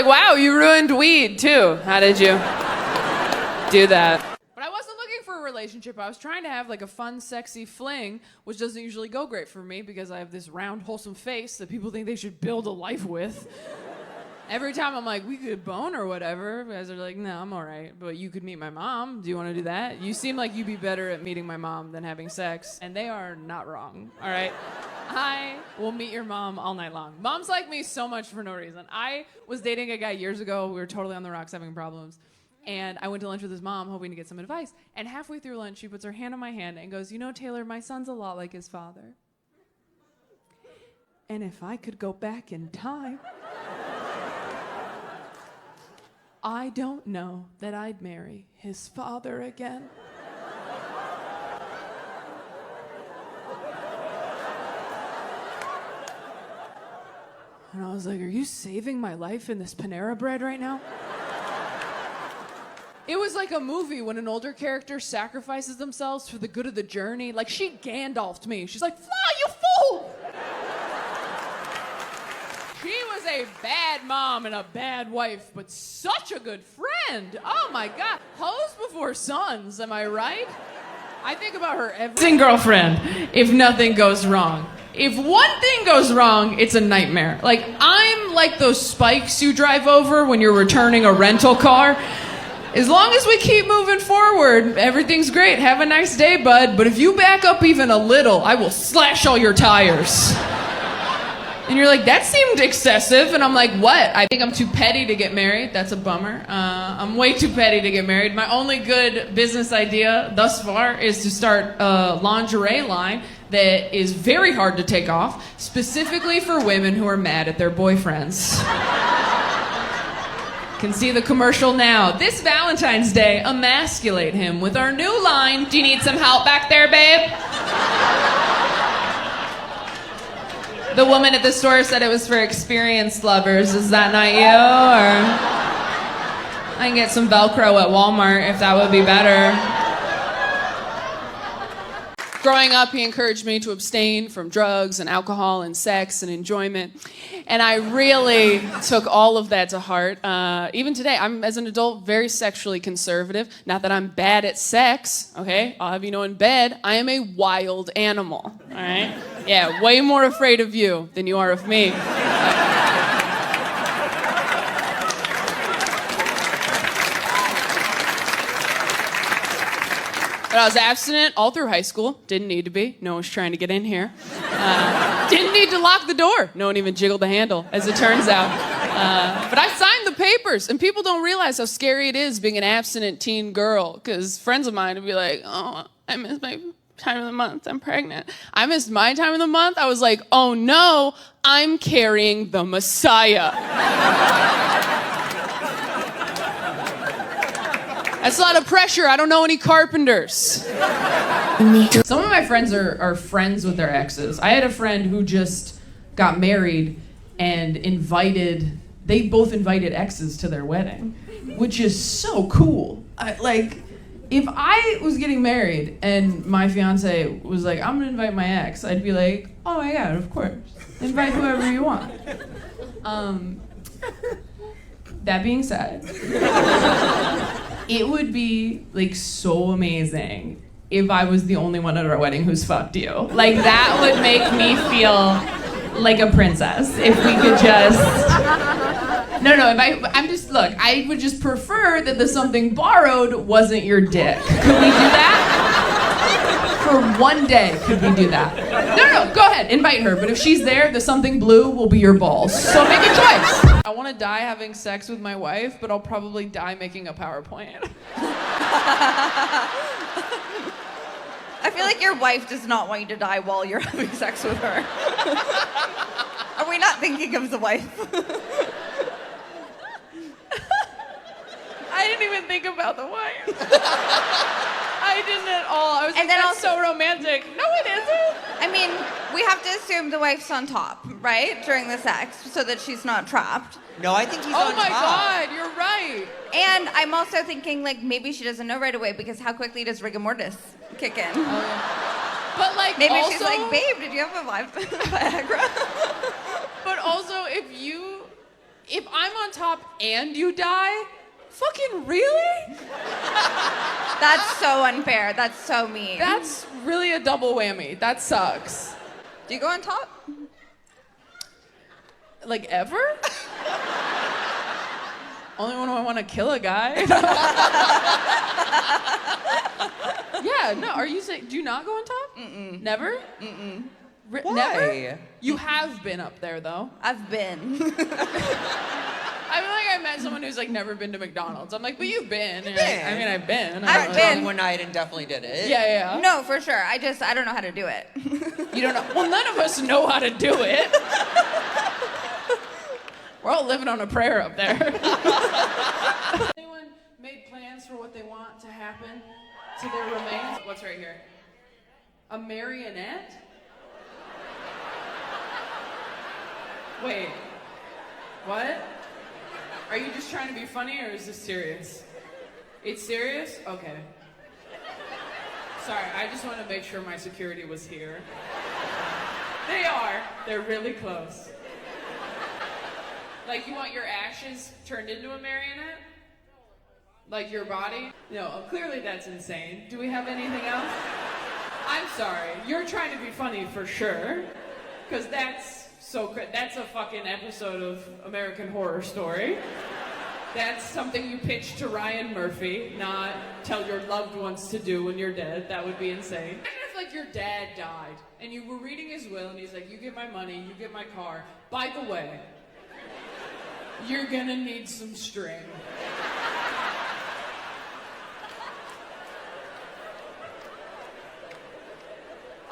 like, wow, you ruined weed too. How did you do that? But I wasn't looking for a relationship. I was trying to have like a fun, sexy fling, which doesn't usually go great for me because I have this round, wholesome face that people think they should build a life with. Every time I'm like, we could bone or whatever, guys are like, no, I'm all right. But you could meet my mom. Do you want to do that? You seem like you'd be better at meeting my mom than having sex. And they are not wrong, all right? I will meet your mom all night long. Moms like me so much for no reason. I was dating a guy years ago. We were totally on the rocks having problems. And I went to lunch with his mom hoping to get some advice. And halfway through lunch, she puts her hand on my hand and goes, you know, Taylor, my son's a lot like his father. And if I could go back in time, I don't know that I'd marry his father again. And I was like, are you saving my life in this Panera Bread right now? It was like a movie when an older character sacrifices themselves for the good of the journey. Like, she Gandalf'd me. She's like, fly, you fool! She was a bad mom and a bad wife, but such a good friend. Oh my God. Hoes before sons, am I right? I think about her every girlfriend if nothing goes wrong. If one thing goes wrong, it's a nightmare. Like, I'm like those spikes you drive over when you're returning a rental car. As long as we keep moving forward, everything's great. Have a nice day, bud. But if you back up even a little, I will slash all your tires. And you're like, that seemed excessive. And I'm like, what? I think I'm too petty to get married. That's a bummer. I'm way too petty to get married. My only good business idea thus far is to start a lingerie line that is very hard to take off, specifically for women who are mad at their boyfriends. Can see the commercial now. This Valentine's Day, emasculate him with our new line. Do you need some help back there, babe? The woman at the store said it was for experienced lovers. Is that not you? Or I can get some Velcro at Walmart if that would be better. Growing up, he encouraged me to abstain from drugs and alcohol and sex and enjoyment. And I really took all of that to heart. Even today, I'm, as an adult, very sexually conservative. Not that I'm bad at sex, okay? I'll have you know in bed, I am a wild animal, all right? Yeah, way more afraid of you than you are of me. But I was abstinent all through high school. Didn't need to be. No one was trying to get in here. Didn't need to lock the door. No one even jiggled the handle, as it turns out. But I signed the papers, and people don't realize how scary it is being an abstinent teen girl, because friends of mine would be like, oh, I missed my time of the month. I'm pregnant. I missed my time of the month. I was like, oh no, I'm carrying the Messiah. That's a lot of pressure. I don't know any carpenters. Some of my friends are friends with their exes. I had a friend who just got married and they both invited exes to their wedding, which is so cool. If I was getting married and my fiance was like, I'm gonna invite my ex, I'd be like, oh my God, of course. Invite whoever you want. That being said, it would be like so amazing if I was the only one at our wedding who's fucked you. Like, that would make me feel like a princess if we could just... Look, I would just prefer that the something borrowed wasn't your dick. Could we do that? For one day, could we do that? No, go ahead, invite her. But if she's there, the something blue will be your balls. So make a choice. I want to die having sex with my wife, but I'll probably die making a PowerPoint. I feel like your wife does not want you to die while you're having sex with her. Are we not thinking of the wife? I didn't even think about the wife. I didn't at all. I was like, that's so romantic. No, it isn't. I mean, we have to assume the wife's on top, right? During the sex, so that she's not trapped. No, I think he's on top. Oh my God, you're right. And I'm also thinking, like, maybe she doesn't know right away, because how quickly does rigor mortis kick in? Oh, yeah. But like, maybe also, she's like, babe, did you have a Viagra? But also, if I'm on top and you die? Fucking really? That's so unfair. That's so mean. That's really a double whammy. That sucks. Do you go on top? Like ever? Only when I want to kill a guy. Yeah, no, are you saying, do you not go on top? Mm-mm. Never? Mm-mm. Why? Never? You have been up there, though. I've been. I feel like I met someone who's like never been to McDonald's. I'm like, but you've been. And been. I mean, I've been. I've been. One night and definitely did it. Yeah. No, for sure. I don't know how to do it. You don't know? Well, none of us know how to do it. We're all living on a prayer up there. Anyone made plans for what they want to happen to their remains? What's right here? A marionette? Wait. What? Are you just trying to be funny, or is this serious? It's serious? Okay. Sorry, I just want to make sure my security was here. They are. They're really close. Like, you want your ashes turned into a marionette? Like your body? No, clearly that's insane. Do we have anything else? I'm sorry. You're trying to be funny for sure. Because that's that's a fucking episode of American Horror Story. That's something you pitch to Ryan Murphy, not tell your loved ones to do when you're dead. That would be insane. Imagine if, like, your dad died, and you were reading his will, and he's like, you get my money, you get my car. By the way, you're gonna need some string.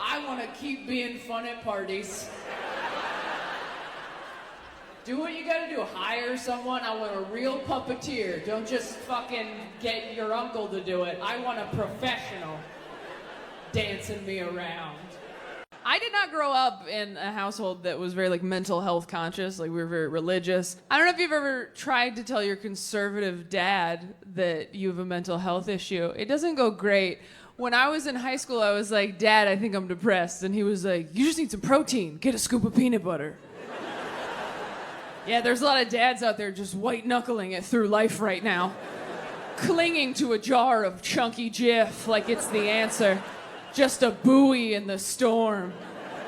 I wanna keep being fun at parties. Do what you gotta do. Hire someone. I want a real puppeteer. Don't just fucking get your uncle to do it. I want a professional dancing me around. I did not grow up in a household that was very, like, mental health conscious. Like, we were very religious. I don't know if you've ever tried to tell your conservative dad that you have a mental health issue. It doesn't go great. When I was in high school, I was like, Dad, I think I'm depressed. And he was like, you just need some protein. Get a scoop of peanut butter. Yeah, there's a lot of dads out there just white-knuckling it through life right now. Clinging to a jar of chunky Jif like it's the answer. Just a buoy in the storm.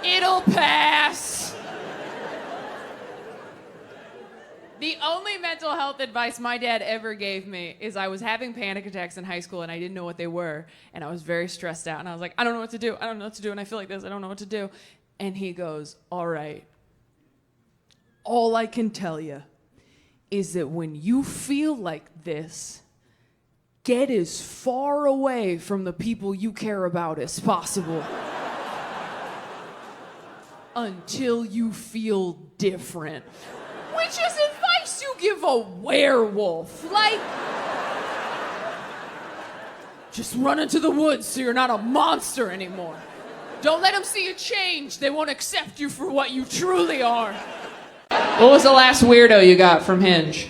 It'll pass. The only mental health advice my dad ever gave me is I was having panic attacks in high school and I didn't know what they were. And I was very stressed out. And I was like, I don't know what to do. I don't know what to do. And I feel like this. I don't know what to do. And he goes, all right. All I can tell you is that when you feel like this, get as far away from the people you care about as possible. Until you feel different. Which is advice you give a werewolf. Like, just run into the woods so you're not a monster anymore. Don't let them see you change. They won't accept you for what you truly are. What was the last weirdo you got from Hinge?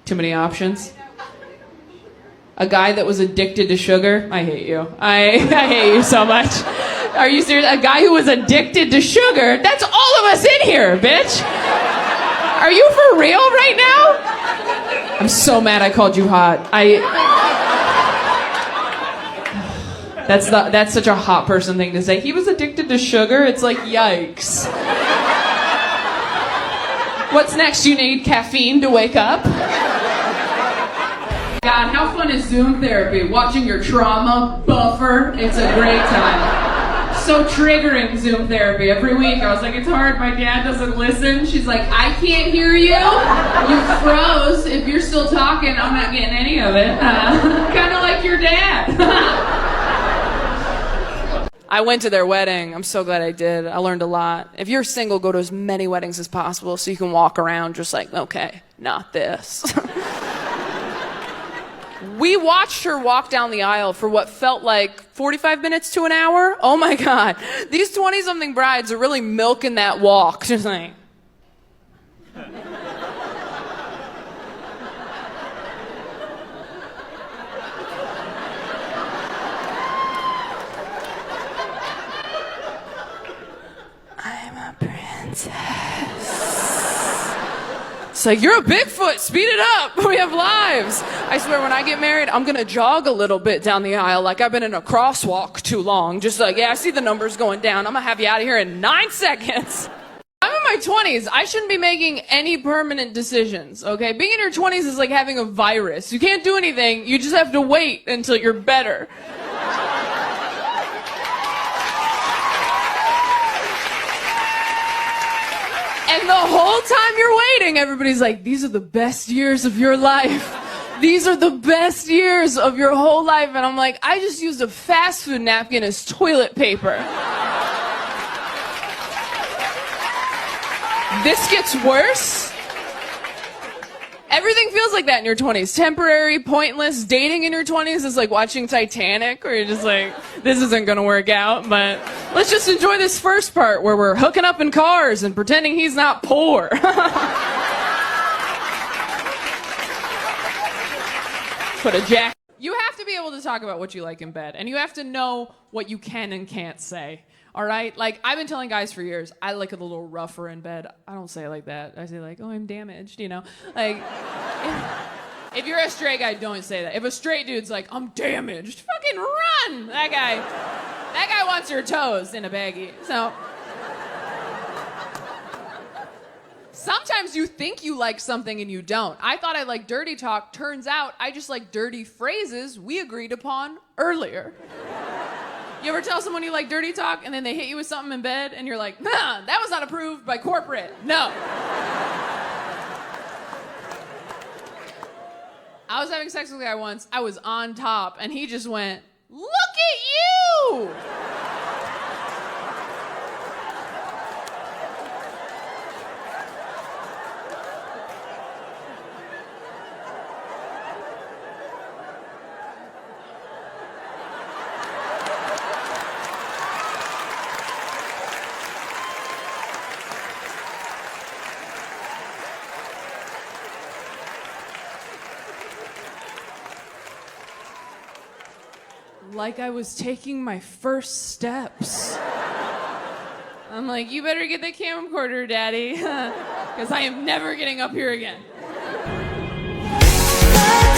Too many options? A guy that was addicted to sugar? I hate you. I hate you so much. Are you serious? A guy who was addicted to sugar? That's all of us in here, bitch. Are you for real right now? I'm so mad I called you hot. That's such a hot person thing to say. He was addicted to sugar? It's like, yikes. What's next? You need caffeine to wake up? God, how fun is Zoom therapy? Watching your trauma buffer? It's a great time. So triggering, Zoom therapy. Every week I was like, it's hard, my dad doesn't listen. She's like, I can't hear you. You froze. If you're still talking, I'm not getting any of it. Kind of like your dad. I went to their wedding. I'm so glad I did. I learned a lot. If you're single, go to as many weddings as possible so you can walk around just like, okay, not this. We watched her walk down the aisle for what felt like 45 minutes to an hour. Oh my God. These 20-something brides are really milking that walk. Just like... I'm a princess. It's like, you're a Bigfoot, speed it up, we have lives. I swear when I get married, I'm gonna jog a little bit down the aisle like I've been in a crosswalk too long. Just like, yeah, I see the numbers going down. I'm gonna have you out of here in 9 seconds. I'm in my 20s. I shouldn't be making any permanent decisions, okay? Being in your 20s is like having a virus. You can't do anything. You just have to wait until you're better. And the whole time you're waiting, everybody's like, these are the best years of your life. These are the best years of your whole life. And I'm like, I just used a fast food napkin as toilet paper. This gets worse. Everything feels like that in your 20s. Temporary, pointless. Dating in your 20s is like watching Titanic, where you're just like, this isn't gonna work out, but let's just enjoy this first part where we're hooking up in cars and pretending he's not poor. Put a jacket. You have to be able to talk about what you like in bed, and you have to know what you can and can't say. All right? Like, I've been telling guys for years, I like it a little rougher in bed. I don't say it like that. I say like, oh, I'm damaged, you know? Like, if you're a straight guy, don't say that. If a straight dude's like, I'm damaged, fucking run! That guy wants your toes in a baggie. So, sometimes you think you like something and you don't. I thought I liked dirty talk. Turns out I just like dirty phrases we agreed upon earlier. You ever tell someone you like dirty talk and then they hit you with something in bed and you're like, nah, that was not approved by corporate. No. I was having sex with a guy once. I was on top and he just went, look at you! Like I was taking my first steps. I'm like, you better get the camcorder, Daddy, because I am never getting up here again.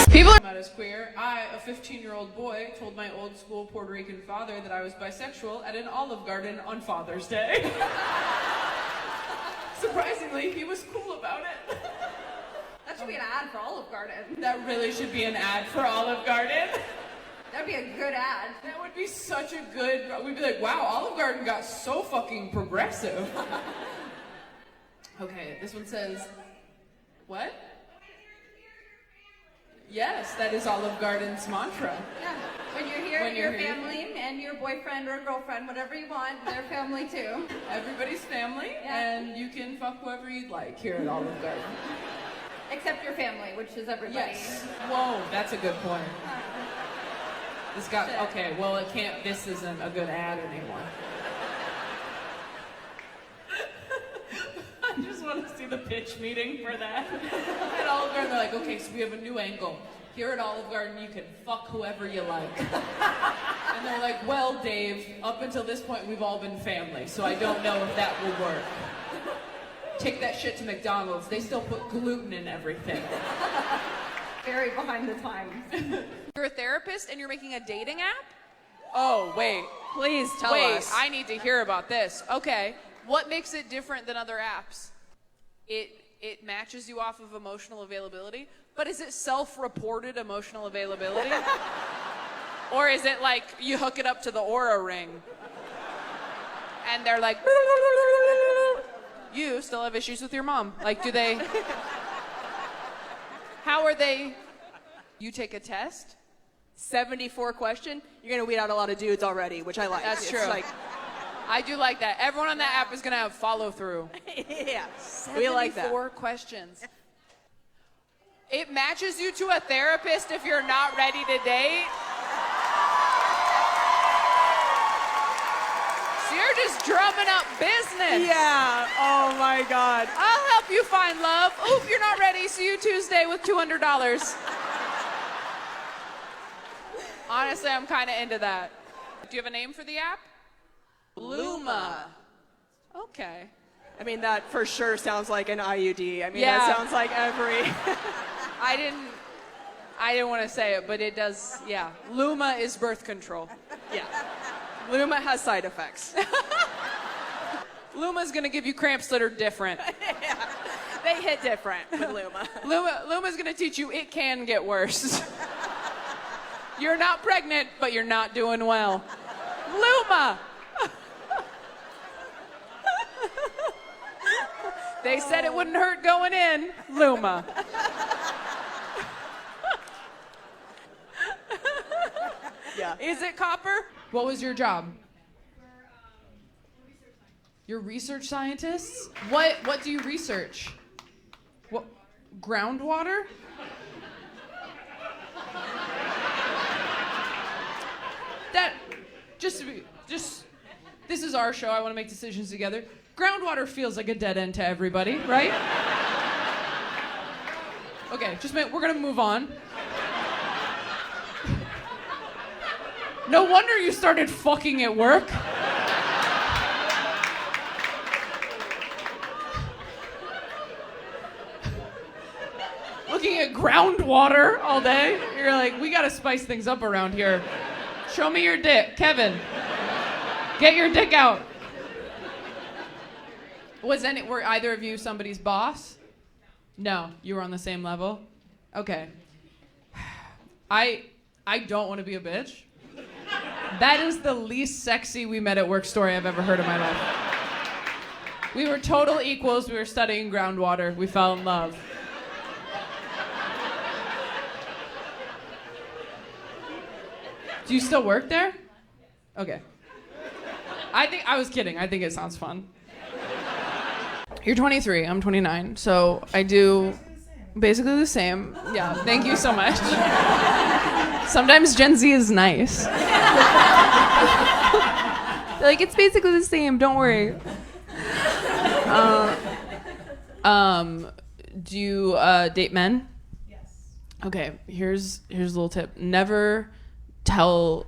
People are as queer. I, a 15-year-old boy, told my old school Puerto Rican father that I was bisexual at an Olive Garden on Father's Day. Surprisingly, he was cool about it. That should be an ad for Olive Garden. That really should be an ad for Olive Garden. That'd be a good ad. That would be such a good... We'd be like, wow, Olive Garden got so fucking progressive. Okay, this one says... What? Yes, that is Olive Garden's mantra. Yeah. When you're here with your family and your boyfriend or girlfriend, whatever you want, their family too. Everybody's family, yeah. And you can fuck whoever you'd like here at Olive Garden. Except your family, which is everybody. Yes. Whoa, that's a good point. This got, okay, well it can't, this isn't a good ad anymore. I just want to see the pitch meeting for that. At Olive Garden, they're like, okay, so we have a new angle. Here at Olive Garden, you can fuck whoever you like. And they're like, well, Dave, up until this point, we've all been family, so I don't know if that will work. Take that shit to McDonald's. They still put gluten in everything. Very behind the times. You're a therapist and you're making a dating app? Oh, wait. Please tell us. I need to hear about this. Okay. What makes it different than other apps? It matches you off of emotional availability, but is it self-reported emotional availability? Or is it like you hook it up to the Aura ring and they're like, you still have issues with your mom. Like, do they... How are they... You take a test? 74 question? You're going to weed out a lot of dudes already, which I like. That's it's true. Like... I do like that. Everyone on that app is going to have follow-through. Yeah, we like that. 74 questions. It matches you to a therapist if you're not ready to date. So you're just drumming up business. Yeah, oh my God. I'll help you find love. Oop, you're not ready. See you Tuesday with $200. Honestly, I'm kind of into that. Do you have a name for the app? Luma. Okay. I mean, that for sure sounds like an IUD. I mean, Yeah. that sounds like every... I didn't want to say it, but it does, yeah. Luma is birth control. Yeah. Luma has side effects. Luma's gonna give you cramps that are different. Yeah. They hit different with Luma. Luma's gonna teach you it can get worse. You're not pregnant, but you're not doing well. Luma! They said it wouldn't hurt going in. Luma. Yeah. Is it copper? What was your job? You're research scientists? What do you research? What, groundwater? That, just, this is our show. I want to make decisions together. Groundwater feels like a dead end to everybody, right? Okay, just a minute. We're going to move on. No wonder you started fucking at work. Looking at groundwater all day. You're like, we gotta spice things up around here. Show me your dick. Kevin, get your dick out. Were either of you somebody's boss? No, you were on the same level? Okay. I don't want to be a bitch. That is the least sexy we met at work story I've ever heard in my life. We were total equals. We were studying groundwater. We fell in love. Do you still work there? Okay. I was kidding. I think it sounds fun. You're 23. I'm 29. So I do basically the same. Yeah, thank you so much. Sometimes Gen Z is nice. They're like, it's basically the same, don't worry. Do you date men? Yes. Okay, here's a little tip. Never tell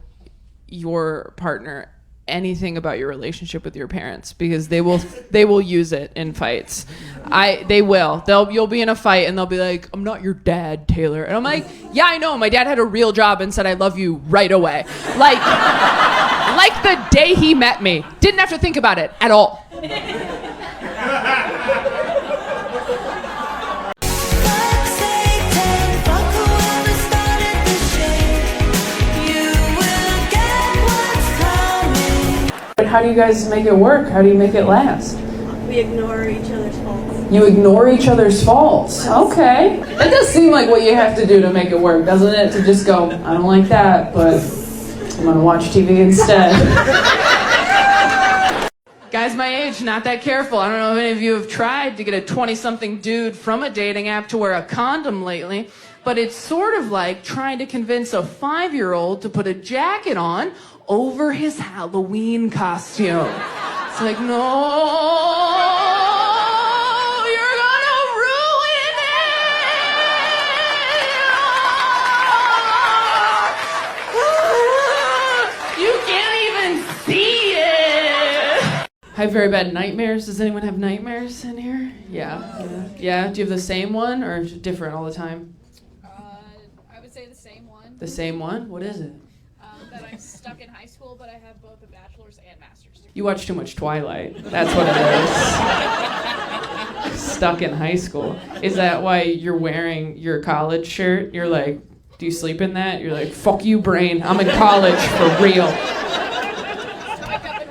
your partner anything about your relationship with your parents, because they will use it in fights. You'll be in a fight and they'll be like, I'm not your dad, Taylor. And I'm like, yeah, I know. My dad had a real job and said I love you right away. Like the day he met me. Didn't have to think about it at all. How do you guys make it work? How do you make it last? We ignore each other's faults. You ignore each other's faults. Okay. That does seem like what you have to do to make it work, doesn't it? To just go, I don't like that, but I'm gonna watch TV instead. Guys my age, not that careful. I don't know if any of you have tried to get a 20-something dude from a dating app to wear a condom lately, but it's sort of like trying to convince a 5-year-old to put a jacket on over his Halloween costume. It's like, no, you're gonna ruin it! You can't even see it! I have very bad nightmares. Does anyone have nightmares in here? Yeah. Do you have the same one or is it different all the time? I would say the same one. The same one? What is it? That I'm stuck in high school, but I have both a bachelor's and master's degree. You watch too much Twilight. That's what it is. Stuck in high school. Is that why you're wearing your college shirt? You're like, do you sleep in that? You're like, fuck you, brain. I'm in college for real.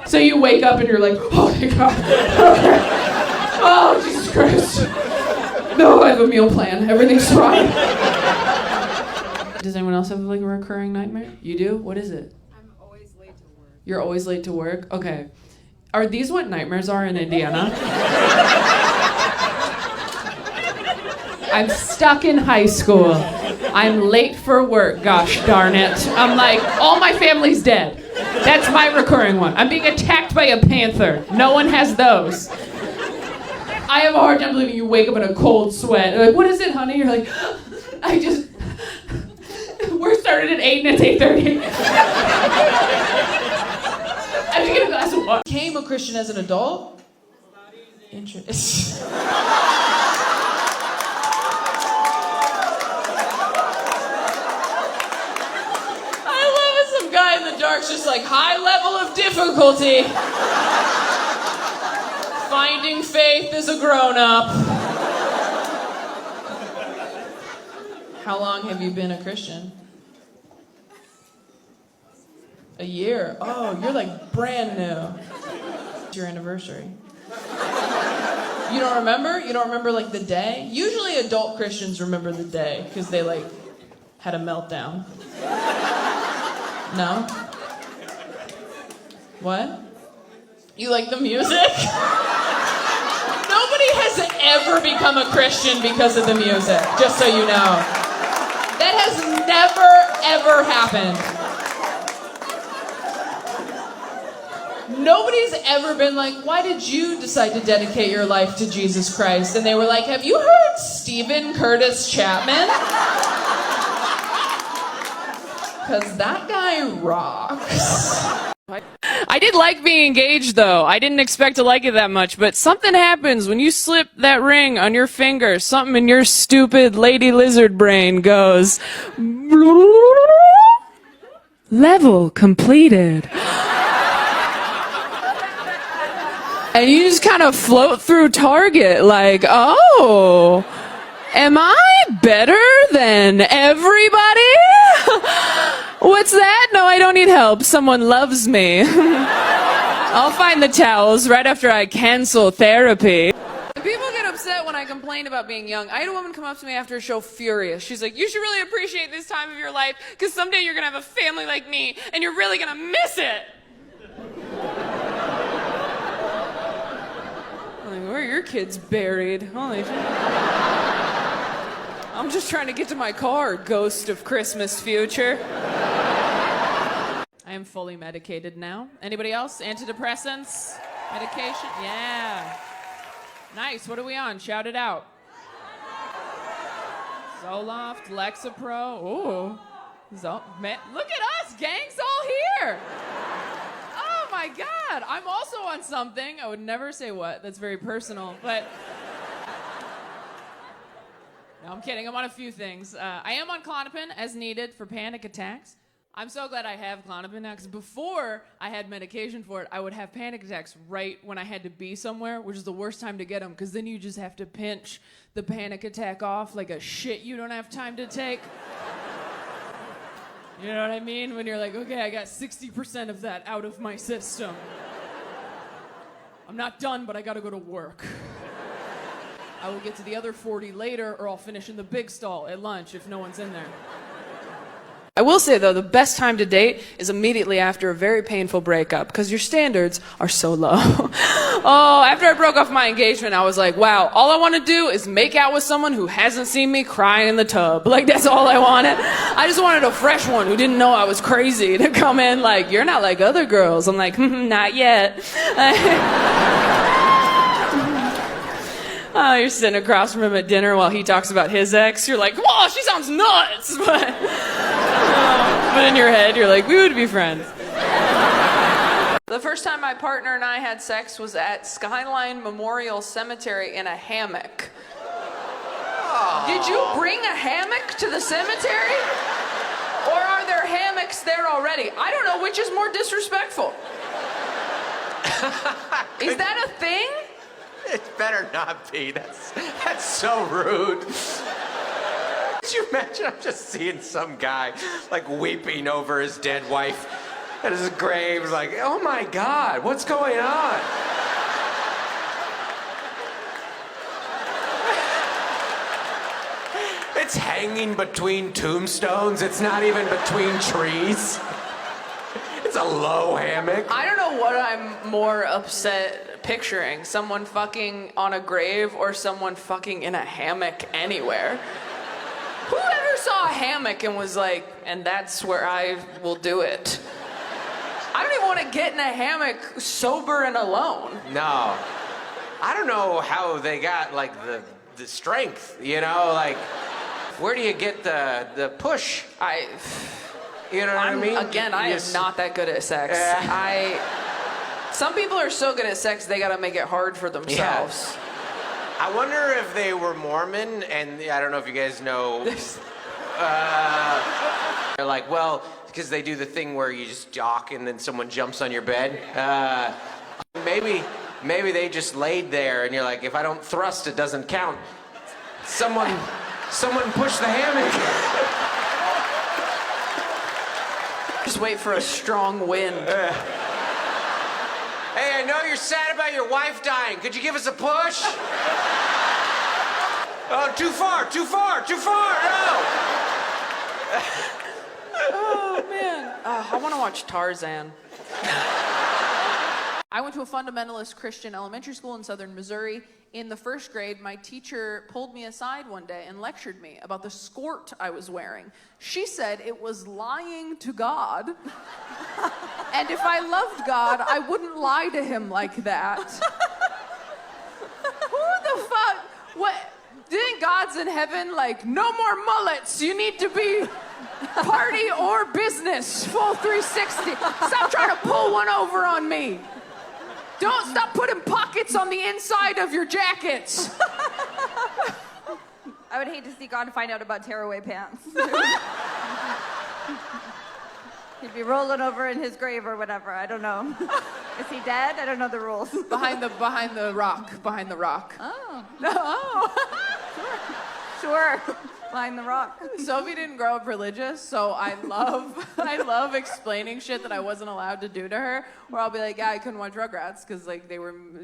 So you wake up and you're like, oh my God. Oh, Jesus Christ. No, I have a meal plan. Everything's fine. Does anyone else have like a recurring nightmare? You do? What is it? I'm always late to work. You're always late to work? Okay. Are these what nightmares are in Indiana? I'm stuck in high school. I'm late for work, gosh darn it. I'm like, all my family's dead. That's my recurring one. I'm being attacked by a panther. No one has those. I have a hard time believing you wake up in a cold sweat. They're like, what is it, honey? You're like, we're started at 8 and it's 8:30. I have to get a glass of water. Became a Christian as an adult? interest. I love it. Some guy in the dark's just like, high level of difficulty. Finding faith as a grown-up. How long have you been a Christian? A year. Oh, you're like brand new. It's your anniversary. You don't remember? You don't remember like the day? Usually adult Christians remember the day because they like had a meltdown. No? What? You like the music? Nobody has ever become a Christian because of the music, just so you know. That has never, ever happened. Nobody's ever been like, why did you decide to dedicate your life to Jesus Christ? And they were like, have you heard Stephen Curtis Chapman? Because that guy rocks. I did like being engaged, though. I didn't expect to like it that much, but something happens when you slip that ring on your finger. Something in your stupid lady lizard brain goes... Level completed. And you just kind of float through Target like, oh, am I better than everybody? What's that? No, I don't need help. Someone loves me. I'll find the towels right after I cancel therapy. People get upset when I complain about being young. I had a woman come up to me after a show furious. She's like, you should really appreciate this time of your life because someday you're going to have a family like me and you're really going to miss it. Where are your kids buried? Holy shit. I'm just trying to get to my car, ghost of Christmas future. I am fully medicated now. Anybody else? Antidepressants? Medication? Yeah. Nice. What are we on? Shout it out. Zoloft, Lexapro. Ooh. Man, look at us. Gang's all here. Oh my God, I'm also on something. I would never say what. That's very personal, but... No, I'm kidding. I'm on a few things. I am on Klonopin as needed for panic attacks. I'm so glad I have Klonopin now, because before I had medication for it, I would have panic attacks right when I had to be somewhere, which is the worst time to get them, because then you just have to pinch the panic attack off like a shit you don't have time to take. You know what I mean? When you're like, okay, I got 60% of that out of my system. I'm not done, but I gotta go to work. I will get to the other 40 later, or I'll finish in the big stall at lunch if no one's in there. I will say, though, the best time to date is immediately after a very painful breakup, because your standards are so low. Oh, after I broke off my engagement, I was like, wow, all I want to do is make out with someone who hasn't seen me crying in the tub. Like, that's all I wanted. I just wanted a fresh one who didn't know I was crazy to come in like, you're not like other girls. I'm like, not yet. Oh, you're sitting across from him at dinner while he talks about his ex. You're like, whoa, she sounds nuts. But in your head, you're like, we would be friends. The first time my partner and I had sex was at Skyline Memorial Cemetery in a hammock. Oh. Did you bring a hammock to the cemetery? Or are there hammocks there already? I don't know which is more disrespectful. Is that a thing? It better not be. That's so rude. Could you imagine? I'm just seeing some guy like weeping over his dead wife at his grave, like, oh my God, what's going on? It's hanging between tombstones. It's not even between trees. It's a low hammock. I don't know what I'm more upset picturing. Someone fucking on a grave or someone fucking in a hammock anywhere. Who ever saw a hammock and was like, and that's where I will do it? I don't even want to get in a hammock sober and alone. No. I don't know how they got like the strength, you know, like where do you get the push? You know what I mean? Again, I am not that good at sex. Some people are so good at sex, they gotta make it hard for themselves. I wonder if they were Mormon, and I don't know if you guys know. They're like, well, because they do the thing where you just jock and then someone jumps on your bed. Maybe they just laid there, and you're like, if I don't thrust, it doesn't count. Someone push the hammock. Just wait for a strong wind. Hey, I know you're sad about your wife dying. Could you give us a push? Oh, too far, no! Oh, man. I want to watch Tarzan. I went to a fundamentalist Christian elementary school in southern Missouri. In the first grade, my teacher pulled me aside one day and lectured me about the skirt I was wearing. She said it was lying to God. And if I loved God, I wouldn't lie to him like that. Who the fuck? What? Do you think God's in heaven like, no more mullets, you need to be party or business, full 360. Stop trying to pull one over on me. Don't stop putting pockets on the inside of your jackets. I would hate to see God find out about tearaway pants. He'd be rolling over in his grave or whatever. I don't know. Is he dead? I don't know the rules. behind the rock. Oh. Oh. Sure. Behind the rock. Sophie didn't grow up religious, so I love explaining shit that I wasn't allowed to do to her. Where I'll be like, yeah, I couldn't watch Rugrats because like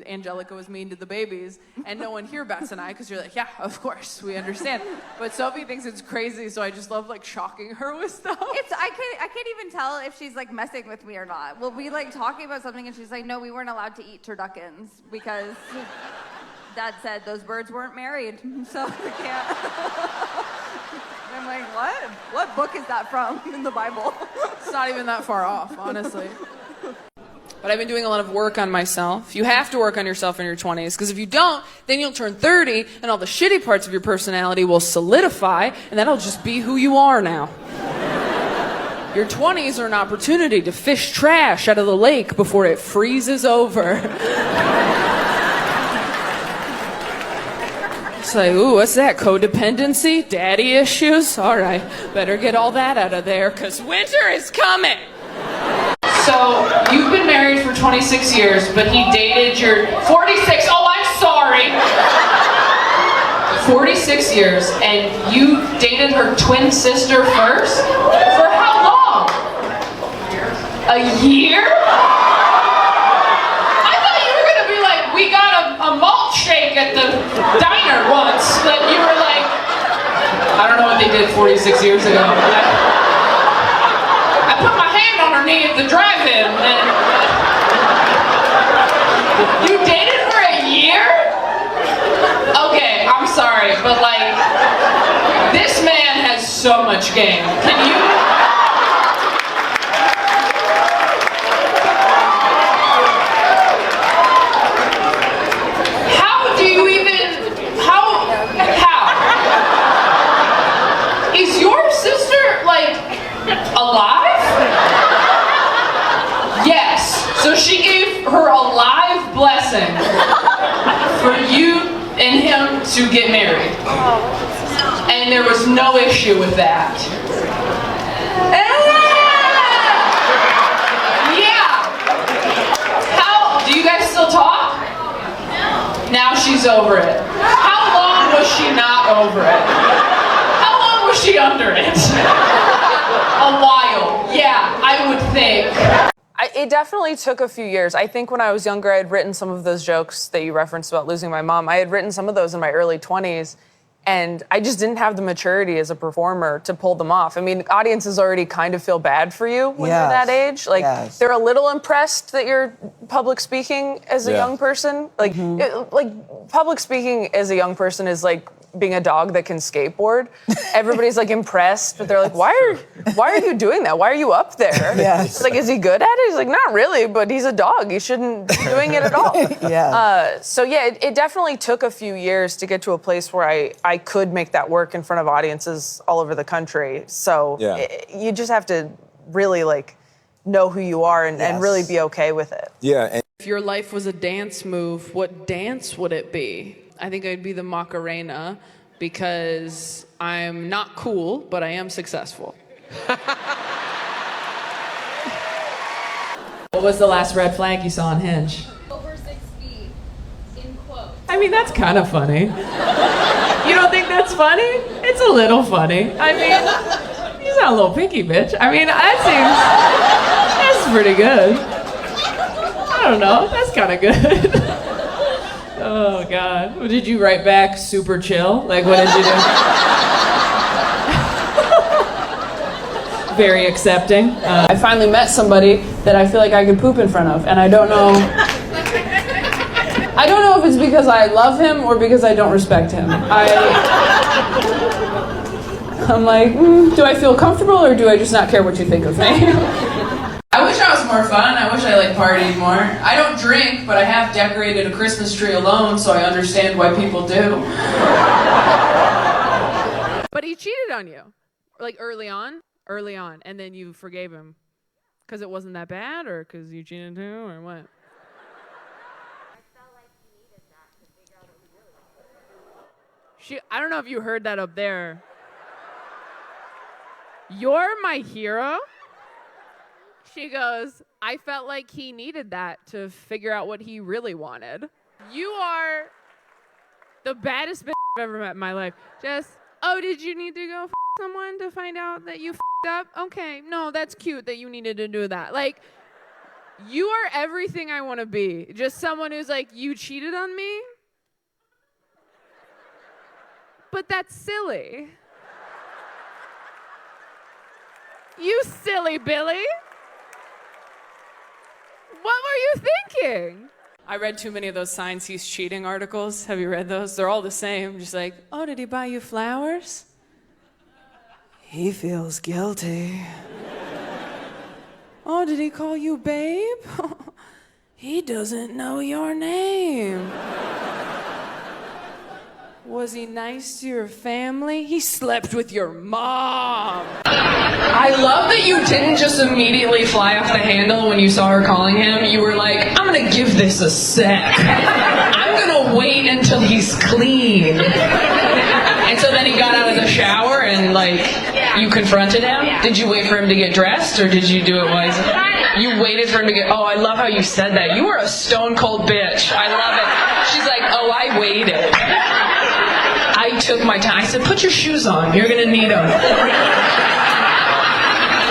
Angelica was mean to the babies, and no one here bats an eye because you're like, yeah, of course, we understand. But Sophie thinks it's crazy, so I just love like shocking her with stuff. I can't even tell if she's like messing with me or not. We'll be like talking about something and she's like, no, we weren't allowed to eat turduckens because Dad said those birds weren't married, so we can't. I'm like, what? What book is that from in the Bible? It's not even that far off, honestly. But I've been doing a lot of work on myself. You have to work on yourself in your 20s, because if you don't, then you'll turn 30, and all the shitty parts of your personality will solidify, and that'll just be who you are now. Your 20s are an opportunity to fish trash out of the lake before it freezes over. It's like, ooh, what's that? Codependency? Daddy issues? All right, better get all that out of there, because winter is coming. So, you've been married for 26 years, but he dated your 46, oh, I'm sorry. 46 years, and you dated her twin sister first? For how long? A year? I thought you were gonna be like, we got a malt shake at the diner once, but you were like, I don't know what they did 46 years ago. I put my hand on her knee at the drive-in, and you dated for a year? Okay, I'm sorry, but like, this man has so much game. Can you? How do you even, how? Is your sister, like, alive? Yes. So she gave her a live blessing for you and him to get married. And there was no issue with that. Yeah. How, do you guys still talk? No. Now she's over it. How long was she not over it? How long was she under it? A while. Yeah, I would think. It definitely took a few years. I think when I was younger, I had written some of those jokes that you referenced about losing my mom. I had written some of those in my early 20s, and I just didn't have the maturity as a performer to pull them off. I mean, audiences already kind of feel bad for you when you're that age. Like, they're a little impressed that you're public speaking as a young person. Like, public speaking as a young person is like being a dog that can skateboard. Everybody's like impressed, but they're like, why are you doing that? Why are you up there? It's like, is he good at it? He's like, not really, but he's a dog. He shouldn't be doing it at all. So yeah, it definitely took a few years to get to a place where I could make that work in front of audiences all over the country. So you just have to really like know who you are and really be okay with it. Yeah. And if your life was a dance move, what dance would it be? I think I'd be the Macarena because I'm not cool, but I am successful. What was the last red flag you saw on Hinge? Over 6 feet, in quotes. I mean, that's kind of funny. You don't think that's funny? It's a little funny. I mean, you sound a little picky, bitch. I mean, that's pretty good. I don't know, that's kind of good. Oh, God. What did you write back? Super chill? Like, what did you do? Very accepting. I finally met somebody that I feel like I could poop in front of, and I don't know if it's because I love him or because I don't respect him. I'm like, do I feel comfortable or do I just not care what you think of me? I wish I was more fun. I wish I partied more. I don't drink, but I have decorated a Christmas tree alone, so I understand why people do. But he cheated on you, early on, and then you forgave him because it wasn't that bad, or because you cheated too, or what? I don't know if you heard that up there. You're my hero. She goes, I felt like he needed that to figure out what he really wanted. You are the baddest bitch I've ever met in my life. Did you need to go f someone to find out that you f***ed up? Okay, no, that's cute that you needed to do that. You are everything I want to be. Just someone who's you cheated on me? But that's silly. You silly Billy. What were you thinking? I read too many of those signs he's cheating articles. Have you read those? They're all the same. Just oh, did he buy you flowers? He feels guilty. Oh, did he call you babe? He doesn't know your name. Was he nice to your family? He slept with your mom. I love that you didn't just immediately fly off the handle when you saw her calling him. You were like, I'm gonna give this a sec. I'm gonna wait until he's clean. And so then he got out of the shower and you confronted him? Yeah. Did you wait for him to get dressed or did you do it while you waited for him to get, oh, I love how you said that. You were a stone cold bitch. I love it. She's like, oh, I waited. I took my time. I said, put your shoes on. You're going to need them.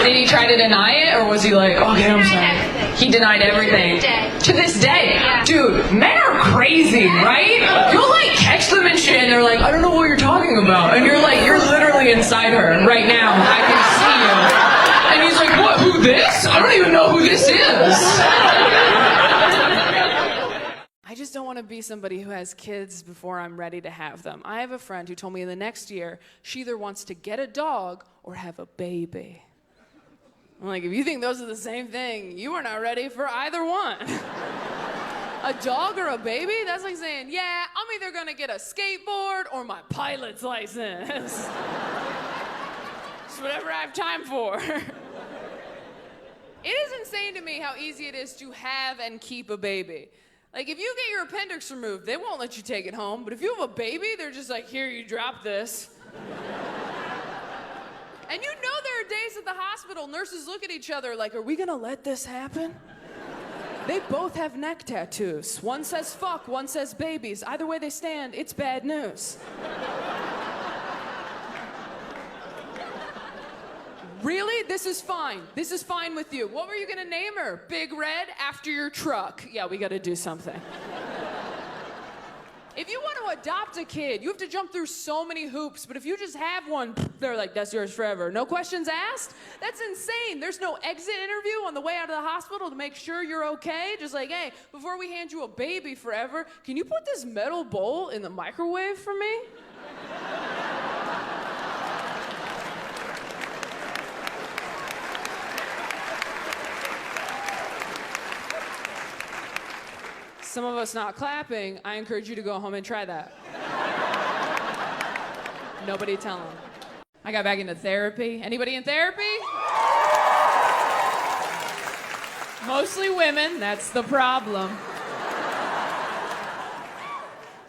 Did he try to deny it, or was he like, okay, I'm sorry? He denied everything. To this day. Yeah. Dude, men are crazy, right? You'll text them and shit, and they're like, I don't know what you're talking about. And you're you're literally inside her right now. I can see you. And he's like, what, who this? I don't even know who this is. I just don't want to be somebody who has kids before I'm ready to have them. I have a friend who told me in the next year she either wants to get a dog or have a baby. I'm like, if you think those are the same thing, you are not ready for either one. A dog or a baby? That's like saying, yeah, I'm either going to get a skateboard or my pilot's license. It's whatever I have time for. It is insane to me how easy it is to have and keep a baby. If you get your appendix removed, they won't let you take it home. But if you have a baby, they're just here, you drop this. And there are days at the hospital, nurses look at each other are we gonna let this happen? They both have neck tattoos. One says fuck, one says babies. Either way they stand, it's bad news. Really? This is fine. This is fine with you. What were you gonna name her? Big Red after your truck. Yeah, we gotta do something. If you want to adopt a kid, you have to jump through so many hoops, but if you just have one, they're like, that's yours forever. No questions asked? That's insane. There's no exit interview on the way out of the hospital to make sure you're okay. Just hey, before we hand you a baby forever, can you put this metal bowl in the microwave for me? Some of us not clapping, I encourage you to go home and try that. Nobody tell them. I got back into therapy. Anybody in therapy? Mostly women, that's the problem.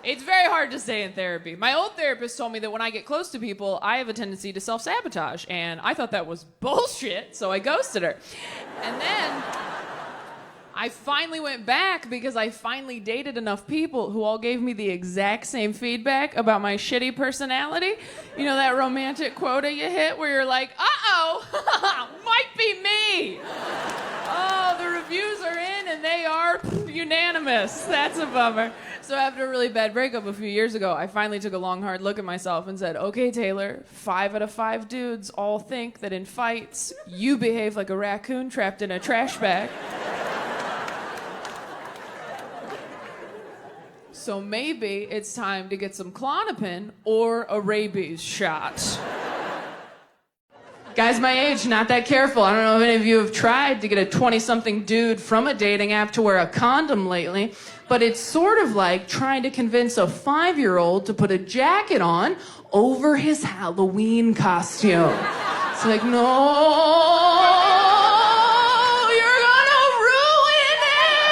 It's very hard to stay in therapy. My old therapist told me that when I get close to people, I have a tendency to self-sabotage, and I thought that was bullshit, so I ghosted her. And then I finally went back because I finally dated enough people who all gave me the exact same feedback about my shitty personality. You know that romantic quota you hit where you're like, uh-oh, might be me. Oh, the reviews are in and they are unanimous. That's a bummer. So after a really bad breakup a few years ago, I finally took a long, hard look at myself and said, okay, Taylor, 5 out of 5 dudes all think that in fights, you behave like a raccoon trapped in a trash bag. So maybe it's time to get some Klonopin or a rabies shot. Guys my age, not that careful. I don't know if any of you have tried to get a 20-something dude from a dating app to wear a condom lately, but it's sort of like trying to convince a 5-year-old to put a jacket on over his Halloween costume. It's like, no, you're gonna ruin it.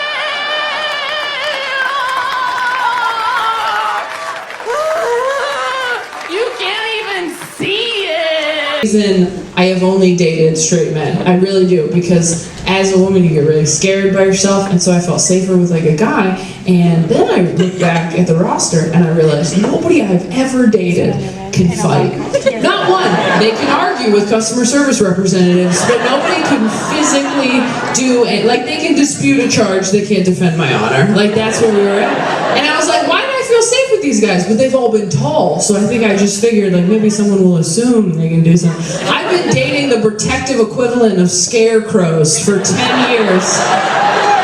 You can't even see it. Reason I have only dated straight men. I really do, because as a woman you get really scared by yourself, and so I felt safer with like a guy. And then I look back at the roster and I realized nobody I've ever dated can fight. Not one. They can argue with customer service representatives, but nobody can physically do it. Like, they can dispute a charge, they can't defend my honor. Like, that's where we were at. And I was like, why do I feel safe with these guys? But they've all been tall, so I think I just figured like maybe someone will assume they can do something. I've been dating the protective equivalent of scarecrows for 10 years.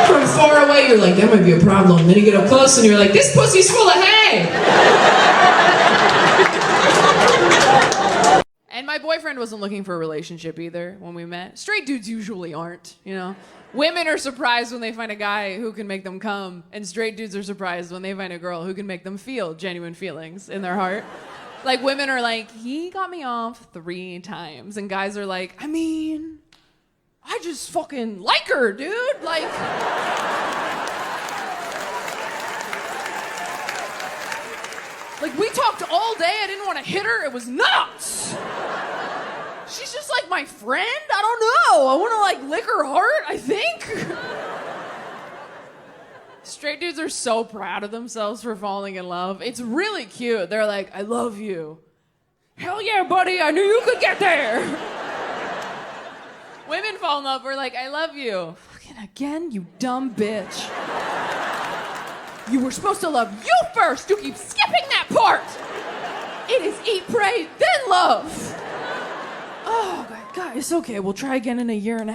From far away, you're like, that might be a problem. Then you get up close and you're like, this pussy's full of hay! And my boyfriend wasn't looking for a relationship either when we met. Straight dudes usually aren't, you know? Women are surprised when they find a guy who can make them come, and straight dudes are surprised when they find a girl who can make them feel genuine feelings in their heart. Like, women are like, he got me off 3 times, and guys are like, I mean, I just fucking like her, dude. Like, we talked all day. I didn't want to hit her. It was nuts. She's just like my friend? I don't know. I want to like lick her heart, I think. Straight dudes are so proud of themselves for falling in love. It's really cute. They're like, I love you. Hell yeah, buddy. I knew you could get there. Women fall in love. We're like, I love you. Fucking again, you dumb bitch. You were supposed to love you first. You keep skipping that part. It is eat, pray, then love. Oh, my God, it's okay. We'll try again in a year and a half.